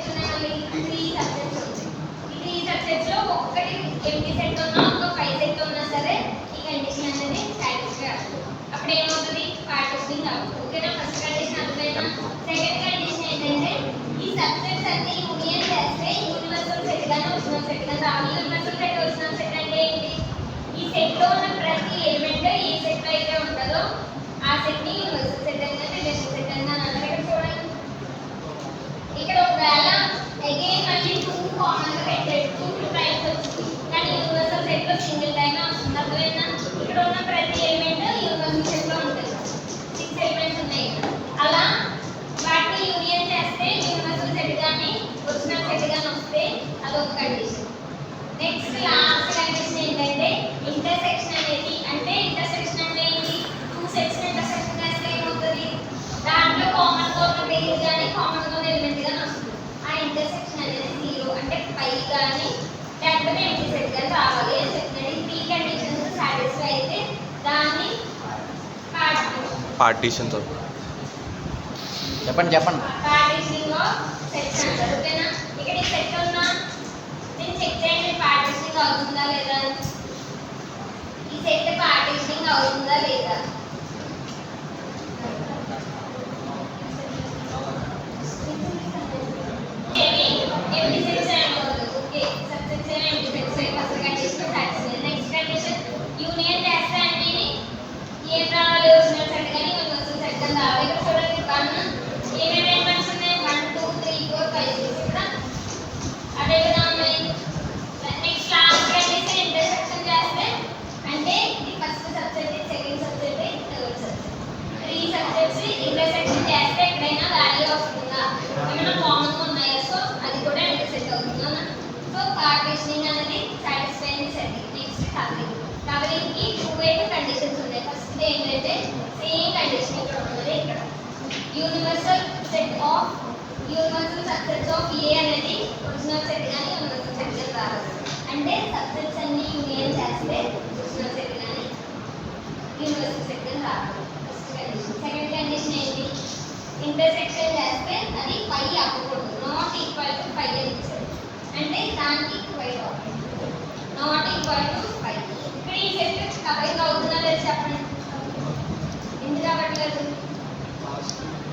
Subjects ఉన్నాయి మళ్ళీ 3 subjects ఉంటాయి. ఈ 3 సబ్జెక్ట్స్ లో ఒక్కటి ఎంటీ సెట్ ఉన్నా ఒక 5 సెట్ ఉన్నా సరే ఈ కండిషన్ అనేది సాటిస్ఫై అవుతుంది. అప్పుడు ఏమవుతుంది పార్టిషనింగ్ అవుతుంది. ఓకేనా? ఫస్ట్ కండిషన్ అర్థమైనా? సెకండ్ కండిషన్ ఏంటంటే ఈ సబ్జెక్ట్స్ అన్ని యూనియన్ చేస్తే యూనివర్సల్ సెట్ గానే ఒరిజినల్ సెట్ గా రావాలి. యూనివర్సల్ సెట్ ఒరిజినల్ సెట్ అంటే ఏంటి? ఈ సెట్ లో ఉన్న ప్రతి ఎలిమెంట్ ఏ సెట్ లో అయితే ఉంటుందో ఆ సెట్ ని యూనివర్సల్ సెట్ అంటే రిలేషన్ సెట్ అని అంటారు. ఇక్కడ చూడండి, ఇక్కడ ఒకవేళ అగైన్ మళ్ళీ 2 కామన్ గా పెట్టాడు, 2 టైమ్స్ వచ్చింది, కానీ యూనివర్సల్ సెట్ లో సింగిల్ టైం వస్తుంది. అర్థమైందా? ఇక్కడ ఉన్న ప్రతి ఎలిమెంట్ యూనివర్సల్ సెట్ లో ఉంటుంది. 6 ఎలిమెంట్స్ ఉన్నాయి. అలా వాటిని యూనియన్ చేస్తే యూనివర్సల్ సెట్ గాని ఒరిజినల్ సెట్ గాని వస్తే అదొక కండిషన్. నెక్స్ట్ లాస్ట్ కండిషన్ ఏంటంటే ఇంటర్సెక్షన్ అనేది. అంటే ఇంటర్సెక్షన్ అంటే ఏంటి? 2 సెట్స్ ఇంటర్సెక్షన్ చేస్తే ఏమవుతుంది? దాంట్లో కామన్ గా ఉన్న పేరు గాని కామన్ గా ఉన్న ఎలిమెంట్ గాని వస్తుంది. ఆ ఇంటర్సెక్షన్ అనేది 0 అంటే పై గాని లేకపోతే ఎంటీ సెట్ గాని రావాలి అని చెప్తున్నాడు. ఈ 3 కండిషన్స్ సాటిస్ఫై అయితే దాన్ని పార్టీషన్ తో చెప్పండి పార్టిషనింగ్ ఆఫ్ సెట్స్ అంటారు. ఓకేనా? ఇక్కడ ఈ సెట్ ఉన్నా నేను చెక్ చేయండి పార్టిషనింగ్ అవుతుందా లేదా. ఈ సెట్ పార్టిషనింగ్ అవుతుందా లేదా? ఎంటీ సెట్స్ ఏమవుతుంది? ఓకే, సబ్జెక్ట్స్ ఏమో empty sets first condition satisfy. Next condition union చేస్తే అంటే ఏం రావాలి? ఒరిజినల్ సెట్ కానీ యూనివర్సల్ సెట్ కానీ రావాలి. ఇక్కడ చూడండి 1 ఏమేమి ఎలిమెంట్స్ ఉన్నాయి? 1 2 3 4 5 6 ఇక్కడ అదే విధంగా ఉన్నాయి. నెక్స్ట్ లాస్ట్ కండిషన్ ఇంటర్సెక్షన్ చేస్తే అంటే ఇది ఫస్ట్ సబ్జెక్ట్, ఇది సెకండ్ సబ్జెక్ట్, ఇది థర్డ్ సబ్జెక్ట్, 3 సబ్జెక్ట్స్ ఇంటర్సెక్షన్ చేస్తే ఎక్కడైనా వాల్యూ వస్తుందా, ఏమైనా కామన్ గా ఉన్నాయా, సో అది కూడా ఇంటర్సెక్ట్ అవుతుందా. సో పార్టిషనింగ్ అనేది సాటిస్ఫై అయింది సెట్టింగ్. నెక్స్ట్ కవరింగ్ కి 2 కండిషన్స్ ఉన్నాయి. ఫస్ట్ ఏంటంటే సేమ్ కండిషన్ ఇక్కడ ఉన్నది. ఇక్కడ యూనివర్సల్ సబ్సెట్స్ ఆఫ్ ఏ అనేది ఒరిజినల్ సెట్ గాని యూనివర్సల్ సెట్ గాని రావాలి. అంటే సబ్సెట్స్ అన్ని యూనియన్ చేస్తే ఒరిజినల్ సెట్ గాని యూనివర్సల్ సెట్ గాని రావాలి. First condition. సెకండ్ కండిషన్ ఏంటి? ఇంటర్సెక్షన్ చేస్తే అది పై అవ్వకూడదు. నాట్ ఈక్వల్ టు పై అని ఇచ్చారు. అంటే దానికి ఈక్వల్ అవుతుంది. Not equal to pi. ఇక్కడ ఈ సెట్ కవరింగ్ అవుతుందా లేదా చెప్పండి. ఎందుకు అవ్వట్లేదు?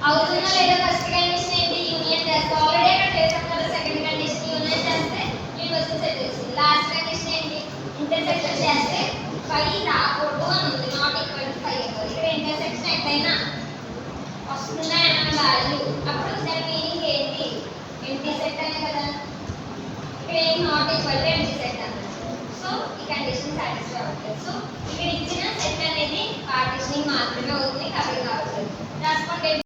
అవుతుందా లేదా? ఫస్ట్ కండిషన్ ఏంటి? యూనియన్ చేస్తే ఆల్రెడీ అక్కడ చేసాం కదా. సెకండ్ కండిషన్ యూనియన్ చేస్తే యూనివర్సల్ సెట్ వచ్చింది. లాస్ట్ కండిషన్ ఏంటి? ఇంటర్సెక్షన్ చేస్తే పై రాకూడదు అని ఉంది. నాట్ ఈక్వల్ టు పై అవ్వాలి. ఇక్కడ ఇంటర్సెక్షన్ ఎక్కడైనా వస్తుందా ఏమైనా వాల్యూ, అప్పుడు దాని మీనింగ్ ఏంటి? ఎంటీ సెట్ అనే కదా. ఇక్కడ ఏం not equal to empty set అన్నది. సో ఈ కండిషన్ సాటిస్ఫై అవుతుంది. సో ఇక్కడ ఇచ్చిన సెట్ అనేది పార్టిషనింగ్ మాత్రమే అవుతుంది, కవరింగ్ అవుతుంది. రాసుకోండి.